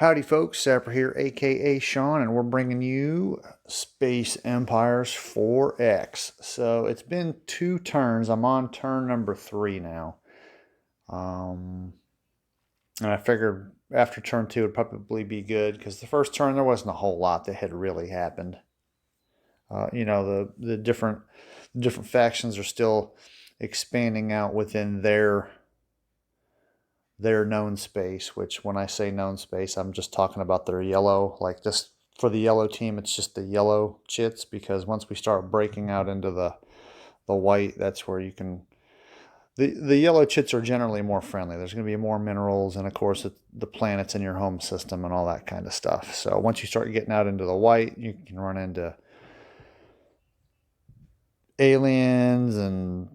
Howdy folks, Sapper here, aka Sean, and we're bringing you Space Empires 4X. So it's been 2 turns. I'm on turn number 3 now. And I figured after turn 2 would probably be good because the first turn there wasn't a whole lot that had really happened. The different factions are still expanding out within their known space, which when I say known space, I'm just talking about their yellow, like just for the yellow team, it's just the yellow chits, because once we start breaking out into the white, that's where you can, the yellow chits are generally more friendly. There's going to be more minerals, and of course the planets in your home system and all that kind of stuff. So once you start getting out into the white, you can run into aliens and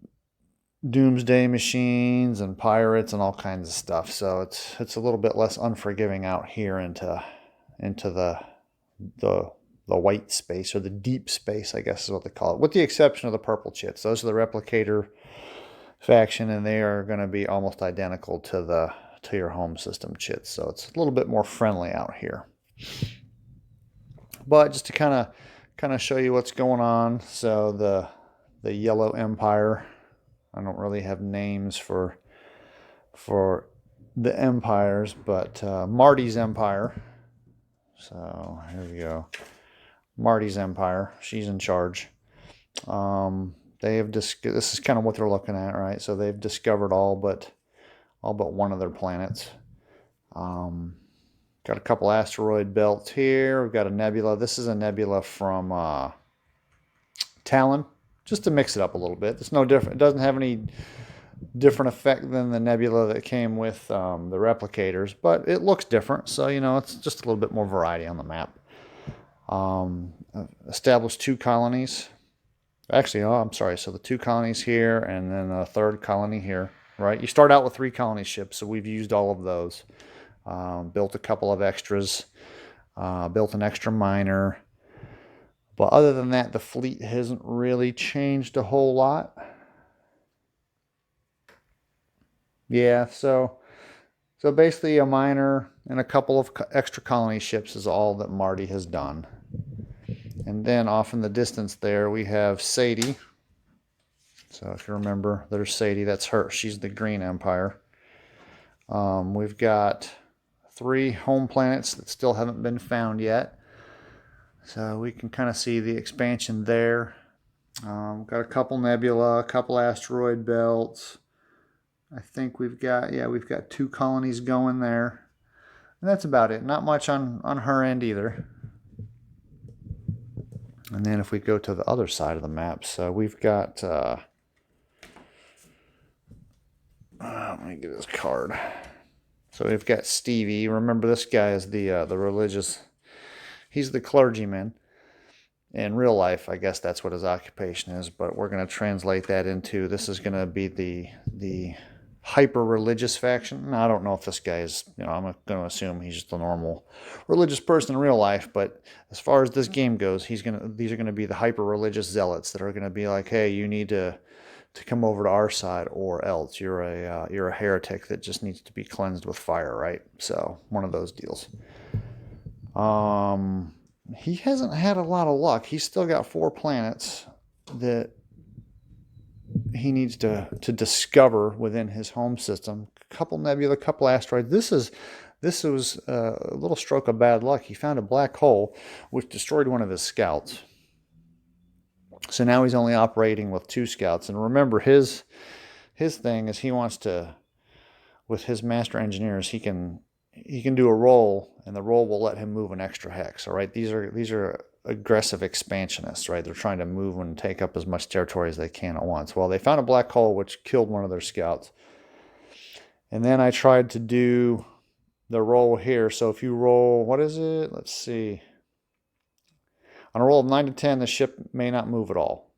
doomsday machines and pirates and all kinds of stuff. So it's a little bit less unforgiving out here into the white space, or the deep space, I guess is what they call it, with the exception of the purple chits. Those are the replicator faction, and they are going to be almost identical to your home system chits. So it's a little bit more friendly out here. But just to kind of show you what's going on. So the Yellow Empire, I don't really have names for the empires, but Marty's Empire. So here we go. Marty's Empire. She's in charge. They have this is kind of what they're looking at, right? So they've discovered all but one of their planets. Got a couple asteroid belts here. We've got a nebula. This is a nebula from Talon, just to mix it up a little bit. It's no different. It doesn't have any different effect than the nebula that came with the replicators, but it looks different. So, it's just a little bit more variety on the map. Established 2 colonies. Actually, I'm sorry. So the 2 colonies here, and then a 3rd colony here, right? You start out with 3 colony ships, so we've used all of those. Built a couple of extras. Built an extra miner. But other than that, the fleet hasn't really changed a whole lot. Yeah, so basically a miner and a couple of extra colony ships is all that Marty has done. And then off in the distance there, we have Sadie. So if you remember, there's Sadie. That's her. She's the Green Empire. We've got 3 home planets that still haven't been found yet. So we can kind of see the expansion there. Got a couple nebula, a couple asteroid belts. I think we've got 2 colonies going there. And that's about it. Not much on her end either. And then if we go to the other side of the map, so we've got, let me get his card. So we've got Stevie. Remember, this guy is the religious, he's the clergyman. In real life, I guess that's what his occupation is, but we're going to translate that into, this is going to be the hyper-religious faction. Now, I don't know if this guy is, I'm going to assume he's just a normal religious person in real life, but as far as this game goes, these are going to be the hyper-religious zealots that are going to be like, hey, you need to come over to our side, or else you're a heretic that just needs to be cleansed with fire, right? So, one of those deals. He hasn't had a lot of luck. He's still got 4 planets that he needs to discover within his home system. A couple nebula, a couple asteroids. This was a little stroke of bad luck. He found a black hole which destroyed one of his scouts. So now he's only operating with 2 scouts. And remember, his thing is he wants to, with his master engineers, he can do a roll, and the roll will let him move an extra hex. All right, these are aggressive expansionists, right? They're trying to move and take up as much territory as they can at once. Well, they found a black hole which killed one of their scouts. And then I tried to do the roll here. So if you roll, what is it? Let's see. On a roll of 9 to 10, the ship may not move at all.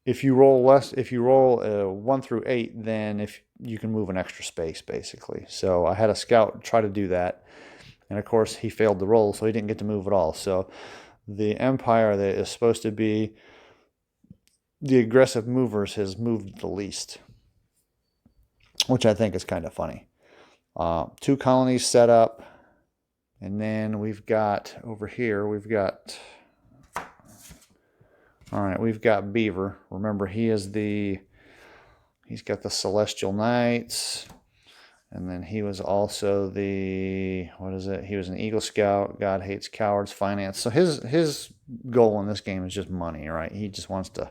If you roll 1 through 8, then if you can move an extra space, basically. So I had a scout try to do that, and of course he failed the roll, so he didn't get to move at all. So the empire that is supposed to be the aggressive movers has moved the least, which I think is kind of funny. 2 colonies set up. And then we've got over here, all right, we've got Beaver. Remember, he's got the Celestial Knights. And then he was also he was an Eagle Scout, God hates cowards, finance. So his goal in this game is just money, right? He just wants to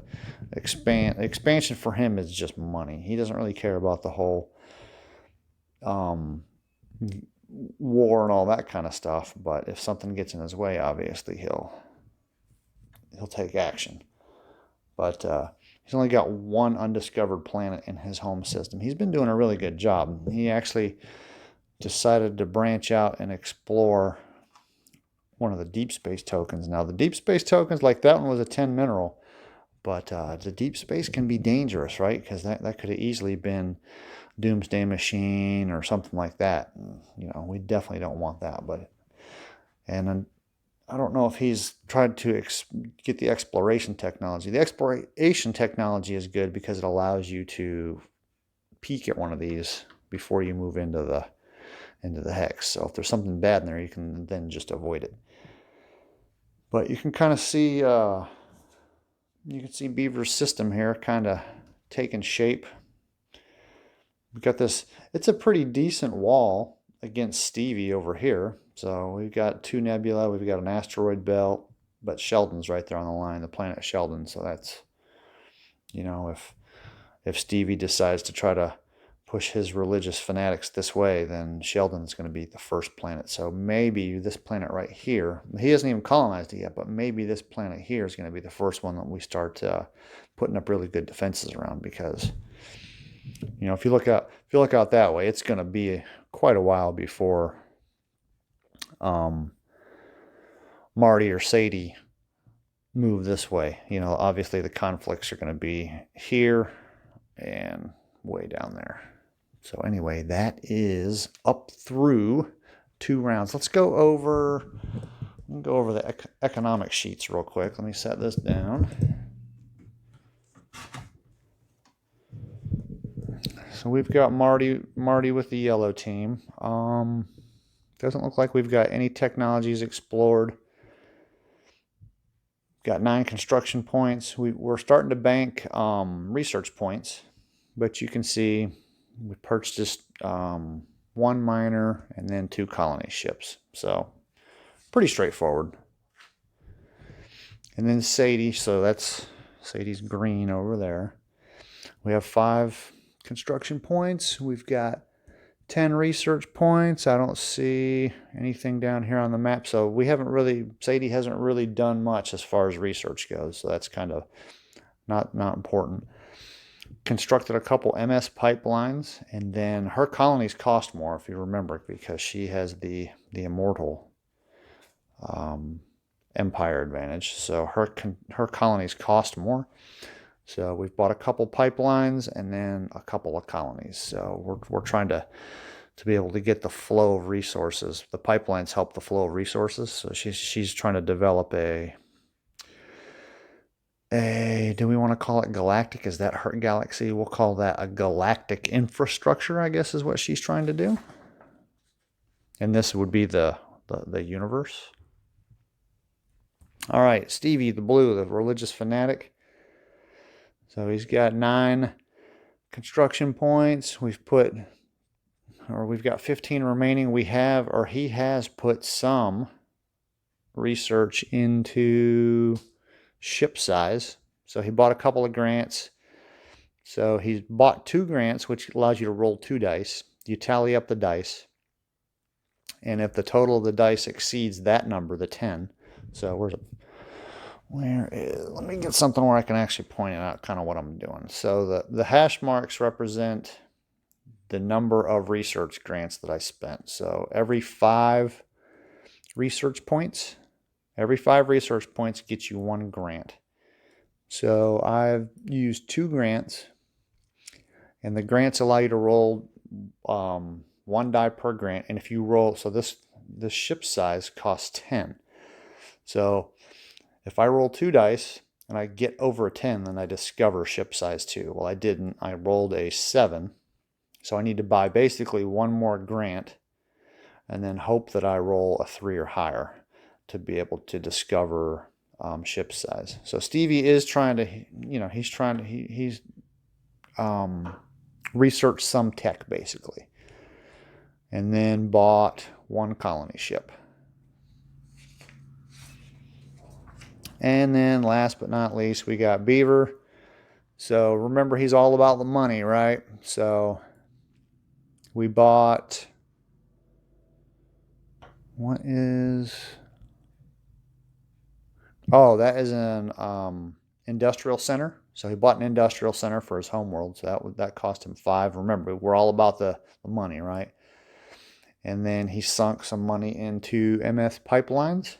expand. Expansion for him is just money. He doesn't really care about the whole war and all that kind of stuff. But if something gets in his way, obviously he'll take action. But he's only got one undiscovered planet in his home system. He's been doing a really good job. He actually decided to branch out and explore one of the deep space tokens. Now, the deep space tokens, like that one was a 10 mineral, but the deep space can be dangerous, right? Because that could have easily been Doomsday Machine or something like that. You know, we definitely don't want that. And I don't know if he's tried to get the exploration technology. The exploration technology is good because it allows you to peek at one of these before you move into the hex. So if there's something bad in there, you can then just avoid it. But you can kind of see Beaver's system here kind of taking shape. We've got this. It's a pretty decent wall against Stevie over here. So we've got 2 nebula, we've got an asteroid belt, but Sheldon's right there on the line, the planet Sheldon. So that's, you know, if Stevie decides to try to push his religious fanatics this way, then Sheldon's going to be the first planet. So maybe this planet right here, he hasn't even colonized it yet, but maybe this planet here is going to be the first one that we start putting up really good defenses around, because, you know, if you look out that way, it's going to be quite a while before Marty or Sadie move this way. You know, obviously the conflicts are going to be here and way down there. So anyway, that is up through 2 rounds. Let's go over the economic sheets real quick. Let me set this down. So we've got Marty with the yellow team. Doesn't look like we've got any technologies explored. Got 9 construction points. We're starting to bank research points, but you can see we purchased 1 miner and then 2 colony ships. So pretty straightforward. And then Sadie, so that's Sadie's green over there. We have 5 construction points. We've got 10 research points. I don't see anything down here on the map. So Sadie hasn't really done much as far as research goes. So that's kind of not important. Constructed a couple MS pipelines, and then her colonies cost more, if you remember, because she has the immortal empire advantage. So her colonies cost more. So we've bought a couple pipelines and then a couple of colonies. So we're trying to be able to get the flow of resources. The pipelines help the flow of resources. So she's trying to develop do we want to call it galactic? Is that her galaxy? We'll call that a galactic infrastructure, I guess, is what she's trying to do. And this would be the universe. All right, Stevie the Blue, the religious fanatic. So he's got 9 construction points. We've got 15 remaining. He has put some research into ship size. So he bought a couple of grants. So he's bought 2 grants, which allows you to roll 2 dice. You tally up the dice. And if the total of the dice exceeds that number, the 10. So let me get something where I can actually point out kind of what I'm doing. So the hash marks represent the number of research grants that I spent. So every 5 research points gets you 1 grant. So I've used 2 grants, and the grants allow you to roll 1 die per grant. And if you roll, so this ship size costs 10. So if I roll 2 dice and I get over a 10, then I discover ship size 2. Well, I didn't. I rolled a 7. So I need to buy basically 1 more grant. and then hope that I roll a 3 or higher to be able to discover ship size. So Stevie is trying to, he's researched some tech basically, and then bought 1 colony ship. And then last but not least, we got Beaver. So remember, he's all about the money, right? So we bought, what is, oh, that is an industrial center. So he bought an industrial center for his homeworld. So that cost him 5. Remember, we're all about the money, right? And then he sunk some money into MS Pipelines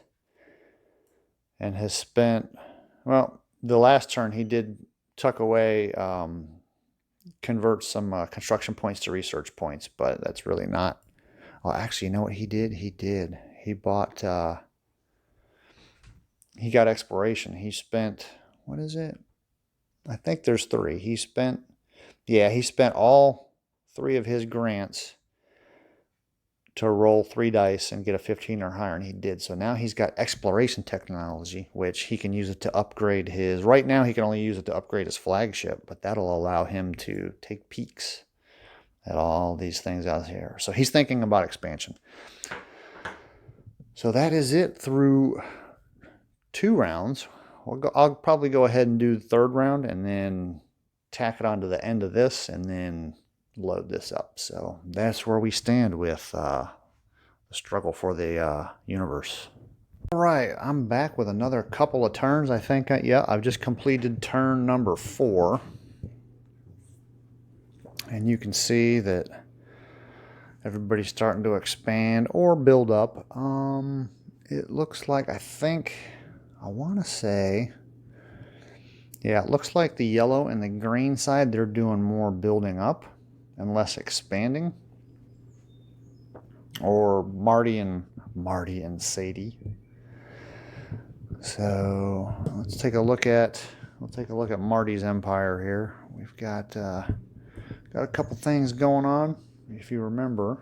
and has spent, well, the last turn he did tuck away, convert some construction points to research points, but that's really not, well, actually, you know what he did? He bought, he got exploration. He spent, what is it? I think there's 3. He spent all 3 of his grants to roll 3 dice and get a 15 or higher, and he did. So now he's got exploration technology, which he can use it to upgrade his, right now he can only use it to upgrade his flagship, but that'll allow him to take peeks at all these things out here. So he's thinking about expansion. So that is it through 2 rounds. I'll probably go ahead and do the 3rd round and then tack it on to the end of this and then load this up. So that's where we stand with the struggle for the universe. All right, I'm back with another couple of turns. I think, I've just completed turn number 4. And you can see that everybody's starting to expand or build up. It looks like, I want to say, yeah, it looks like the yellow and the green side, they're doing more building up and less expanding. Or Marty and Sadie. So let's take a look at Marty's empire here. We've got a couple things going on. If you remember,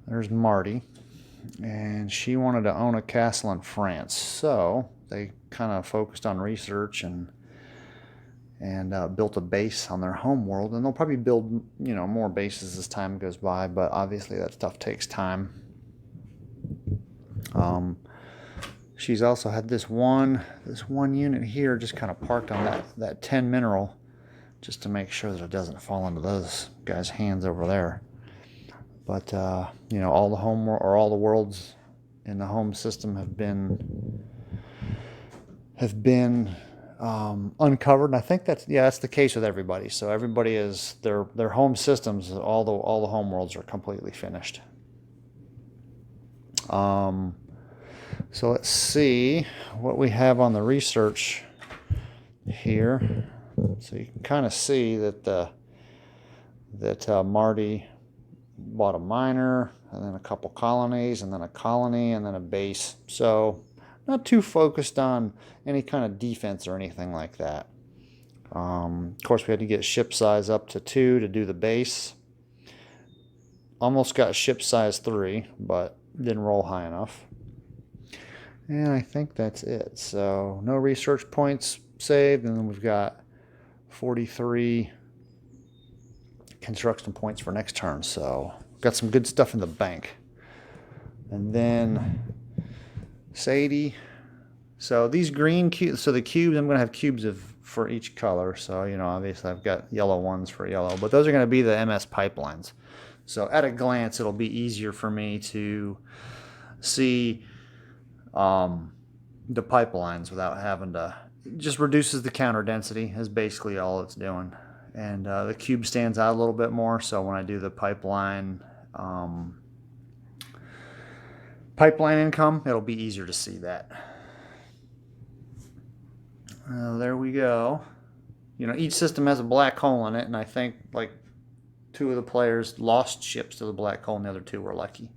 there's Marty, and she wanted to own a castle in France. So they kind of focused on research and built a base on their home world, and they'll probably build more bases as time goes by, but obviously that stuff takes time. She's also had this one unit here just kind of parked on that 10 mineral, just to make sure that it doesn't fall into those guys' hands over there. But all the worlds in the home system have been uncovered, and I think that's the case with everybody. So everybody is their home systems, all the home worlds are completely finished. So let's see what we have on the research here. So you can kind of see that Marty bought a miner, and then a couple colonies, and then a colony, and then a base. So not too focused on any kind of defense or anything like that. Of course, we had to get ship size up to 2 to do the base. Almost got ship size 3, but didn't roll high enough. And I think that's it. So no research points saved, and then we've got 43 construction points for next turn. So got some good stuff in the bank. And then Sadie. So these green cubes, so the cubes, I'm going to have cubes for each color. So, obviously I've got yellow ones for yellow, but those are going to be the MS Pipelines. So at a glance, it'll be easier for me to see the pipelines without having to, it just reduces the counter density is basically all it's doing. And the cube stands out a little bit more. So when I do the pipeline income, it'll be easier to see that. There we go. Each system has a black hole in it, and I think like 2 of the players lost ships to the black hole, and the other 2 were lucky.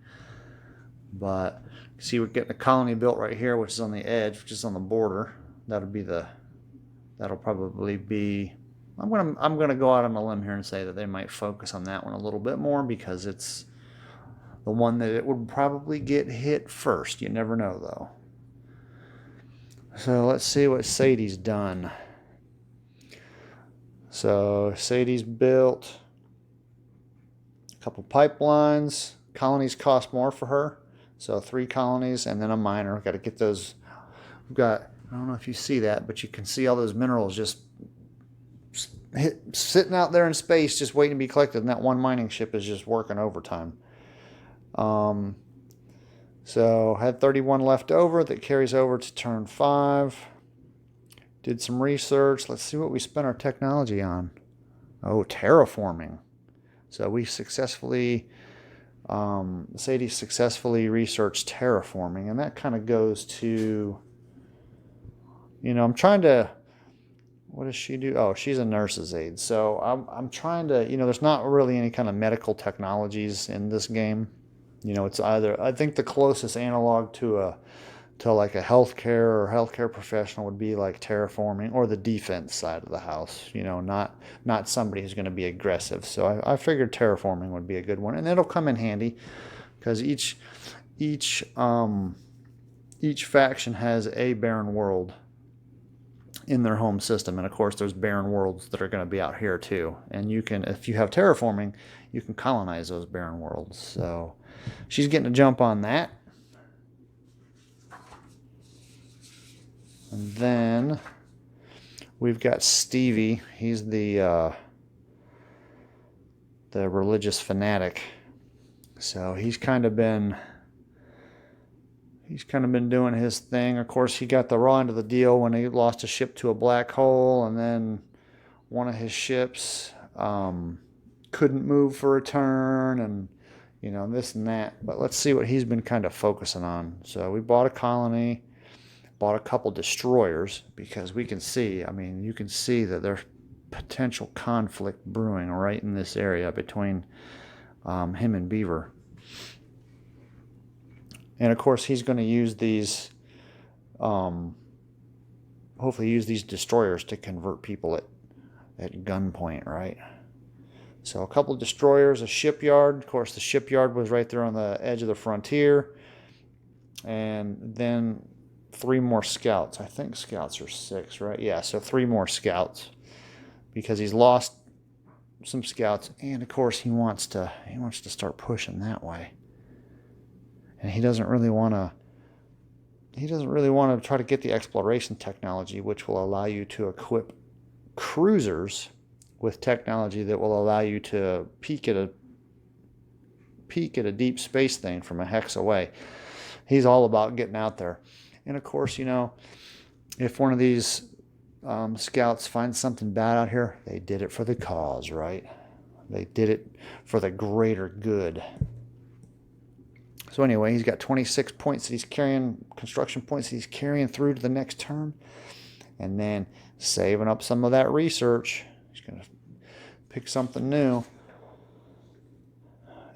But you see, we're getting a colony built right here, which is on the edge, which is on the border. That'll probably be. I'm gonna go out on a limb here and say that they might focus on that one a little bit more, because it's the one that it would probably get hit first. You never know, though. So let's see what Sadie's done. So Sadie's built a couple pipelines. Colonies cost more for her. So 3 colonies and then a miner. We've got to get those. We've got, I don't know if you see that, but you can see all those minerals just sitting out there in space just waiting to be collected. And that one mining ship is just working overtime. So had 31 left over. That carries over to turn 5. Did some research. Let's see what we spent our technology on. Oh, terraforming. So we successfully, Sadie successfully researched terraforming. And that kind of goes to, I'm trying to, what does she do? Oh, she's a nurse's aide. So I'm trying to, there's not really any kind of medical technologies in this game. It's either, I think the closest analog to like a healthcare professional would be like terraforming or the defense side of the house, not somebody who's going to be aggressive. So I figured terraforming would be a good one, and it'll come in handy because each faction has a barren world in their home system, and of course there's barren worlds that are going to be out here too. And you can, if you have terraforming, you can colonize those barren worlds. So she's getting a jump on that. And then we've got Stevie. He's the religious fanatic. So he's kind of been doing his thing. Of course, he got the raw end of the deal when he lost a ship to a black hole, and then one of his ships couldn't move for a turn, and this and that. But let's see what he's been kind of focusing on. So we bought a colony. Bought a couple destroyers because we can see, you can see that there's potential conflict brewing right in this area between him and Beaver. And of course, he's going to use these, hopefully use these destroyers to convert people at gunpoint, right? So a couple of destroyers, a shipyard. Of course, the shipyard was right there on the edge of the frontier. And then 3 more scouts. I think scouts are 6, right? Yeah, so 3 more scouts because he's lost some scouts, and of course he wants to start pushing that way. And he doesn't really want to try to get the exploration technology, which will allow you to equip cruisers with technology that will allow you to peek at a deep space thing from a hex away. He's all about getting out there. And of course, if one of these scouts finds something bad out here, they did it for the cause, right? They did it for the greater good. So anyway, he's got 26 points that he's carrying, construction points that he's carrying through to the next turn. And then saving up some of that research. He's going to pick something new.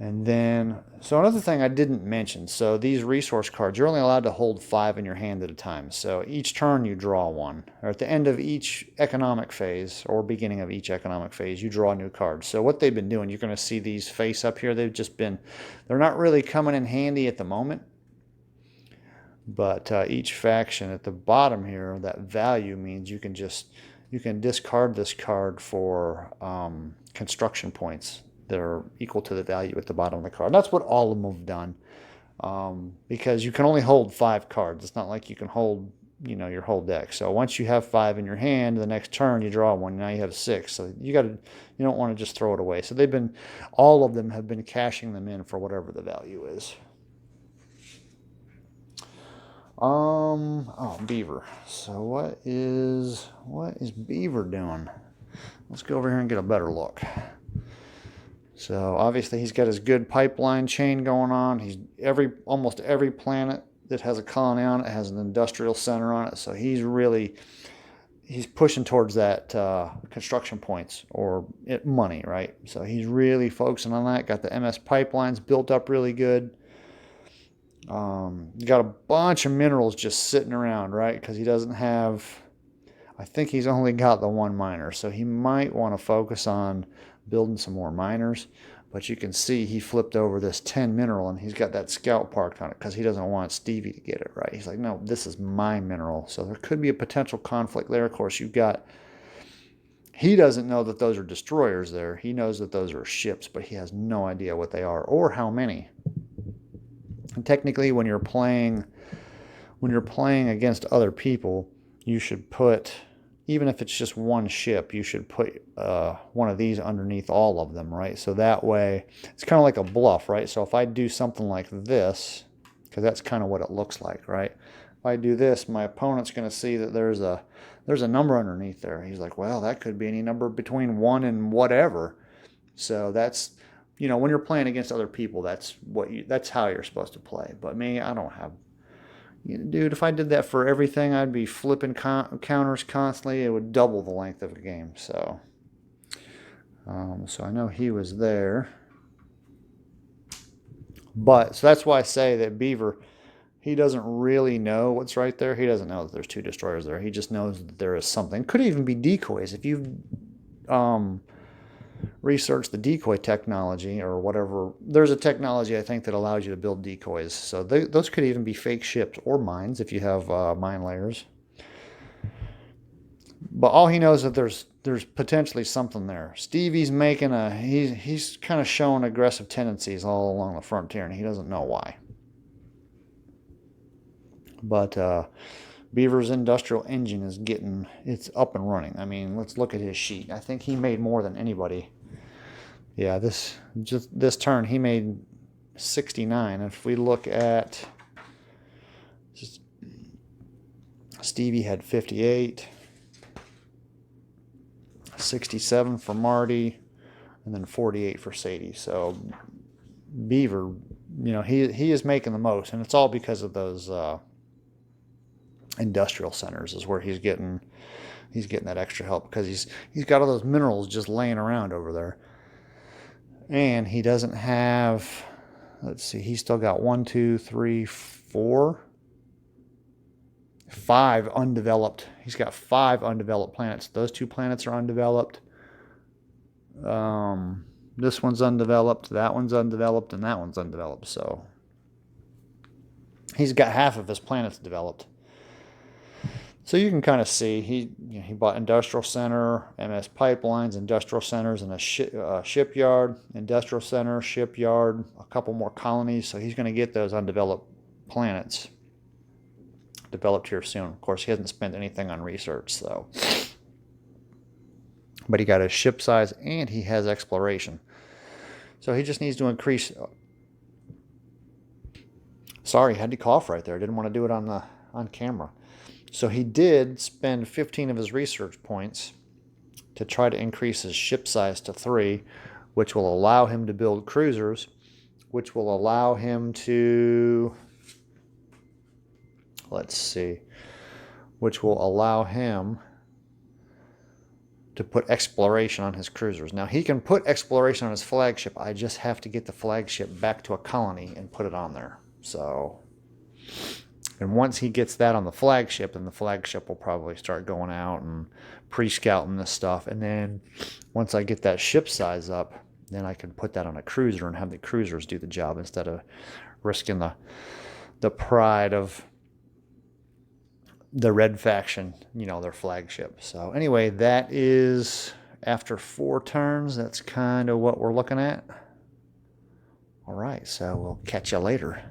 And then, so another thing I didn't mention, so these resource cards, you're only allowed to hold 5 in your hand at a time. So each turn you draw 1, or at the end of each economic phase, or beginning of each economic phase, you draw a new card. So what they've been doing, you're going to see these face up here, they're not really coming in handy at the moment. But each faction at the bottom here, that value means you can discard this card for construction points that are equal to the value at the bottom of the card. That's what all of them have done, because you can only hold 5 cards. It's not like you can hold, your whole deck. So once you have 5 in your hand, the next turn you draw 1. Now you have 6. So you don't want to just throw it away. So all of them have been cashing them in for whatever the value is. Beaver. So what is Beaver doing? Let's go over here and get a better look. So obviously he's got his good pipeline chain going on. Almost every planet that has a colony on it has an industrial center on it. So he's pushing towards that construction points or money, right? So he's really focusing on that. Got the MS pipelines built up really good. Got a bunch of minerals just sitting around, right? Because he doesn't have, I think he's only got the 1 miner. So he might want to focus on building some more miners. But you can see he flipped over this 10 mineral, and he's got that scout parked on it because he doesn't want Stevie to get it, right? He's like, no, this is my mineral. So there could be a potential conflict there. Of course, he doesn't know that those are destroyers there. He knows that those are ships, but he has no idea what they are or how many. And technically, when you're playing against other people, you should put, even if it's just one ship, you should put one of these underneath all of them, right? So that way, it's kind of like a bluff, right? So if I do something like this, because that's kind of what it looks like, right? If I do this, my opponent's going to see that there's a number underneath there. He's like, well, that could be any number between 1 and whatever. So that's, when you're playing against other people, that's how you're supposed to play. But me, I don't have, dude, if I did that for everything, I'd be flipping counters constantly. It would double the length of a game. So I know he was there. But, so that's why I say that Beaver, he doesn't really know what's right there. He doesn't know that there's 2 destroyers there. He just knows that there is something. Could even be decoys. If you've researched the decoy technology or whatever, there's a technology, I think, that allows you to build decoys. So those could even be fake ships or mines if you have mine layers. But all he knows is that there's potentially something there. Stevie's he's kind of showing aggressive tendencies all along the frontier, and he doesn't know why. But Beaver's industrial engine it's up and running. I mean, let's look at his sheet. I think he made more than anybody. Yeah, this turn he made 69. If we look at Stevie had 58, 67 for Marty, and then 48 for Sadie. So Beaver, he is making the most, and it's all because of those industrial centers is where he's getting that extra help, because he's got all those minerals just laying around over there. And he doesn't have, let's see, he's still got 1, 2, 3, 4, 5 undeveloped. He's got 5 undeveloped planets. Those 2 planets are undeveloped. This one's undeveloped, that one's undeveloped, and that one's undeveloped. So he's got half of his planets developed. So you can kind of see he bought industrial center, MS pipelines, industrial centers, and a shipyard, industrial center, shipyard, a couple more colonies. So he's going to get those undeveloped planets developed here soon. Of course, he hasn't spent anything on research, so. But he got his ship size and he has exploration. So he just needs to increase. Sorry, had to cough right there. Didn't want to do it on camera. So he did spend 15 of his research points to try to increase his ship size to 3, which will allow him to build cruisers, which will allow him to, which will allow him to put exploration on his cruisers. Now, he can put exploration on his flagship. I just have to get the flagship back to a colony and put it on there. So, and once he gets that on the flagship, then the flagship will probably start going out and pre-scouting this stuff. And then once I get that ship size up, then I can put that on a cruiser and have the cruisers do the job instead of risking the pride of the Red faction, their flagship. So anyway, that is, after 4 turns, that's kind of what we're looking at. All right, so we'll catch you later.